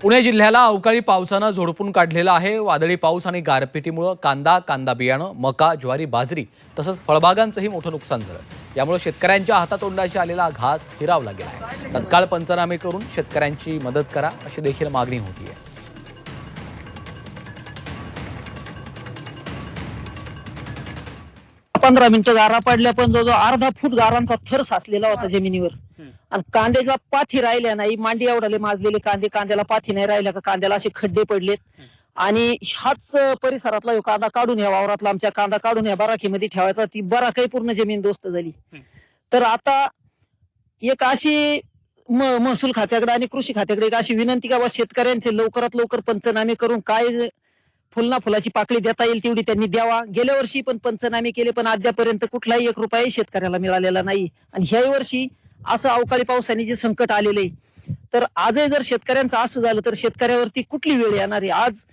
पुणे जिल्ह्याला अवकाळी पावसानं झोडपून काढलेलं आहे। वादळी पाऊस आणि गारपिटीमुळे कांदा बियाणं, मका, ज्वारी, बाजरी तसंच फळबागांचंही मोठं नुकसान झालं। यामुळे शेतकऱ्यांच्या हातातोंडाशी आलेला घास हिरावला गेला आहे। तत्काळ पंचनामे करून शेतकऱ्यांची मदत करा अशी देखील मागणी होती आहे। 15 मिनिटं गारा पडल्या, पण जो अर्धा फूट गारांचा थर साचलेला होता जमिनीवर. आणि कांद्याच्या पाथी राहिल्या नाही. मांडी एवढाले माजलेले कांद्याला पाथी नाही राहिल्या, का कांद्याला असे खड्डे पडलेत. आणि ह्याच परिसरातला ह्यो कांदा काढून या वावरातला आमच्या कांदा काढून या बराकीमध्ये ठेवायचा, ती बराकही पूर्ण जमीन दोस्त झाली. तर आता एक अशी महसूल खात्याकडे आणि कृषी खात्याकडे एक अशी विनंती का, शेतकऱ्यांचे लवकरात लवकर पंचनामे करून काय फुलाची पाकळी देता येईल तेवढी त्यांनी द्यावा. गेल्या वर्षी पण पंचनामे केले, पण अद्यापर्यंत कुठलाही 1 रुपयाही शेतकऱ्याला मिळालेला नाही. आणि ह्याही वर्षी असं अवकाळी पावसाने जे संकट आलेलं आहे, तर आजही जर शेतकऱ्यांचं असं झालं तर शेतकऱ्यावरती कुठली वेळ येणार आहे? आज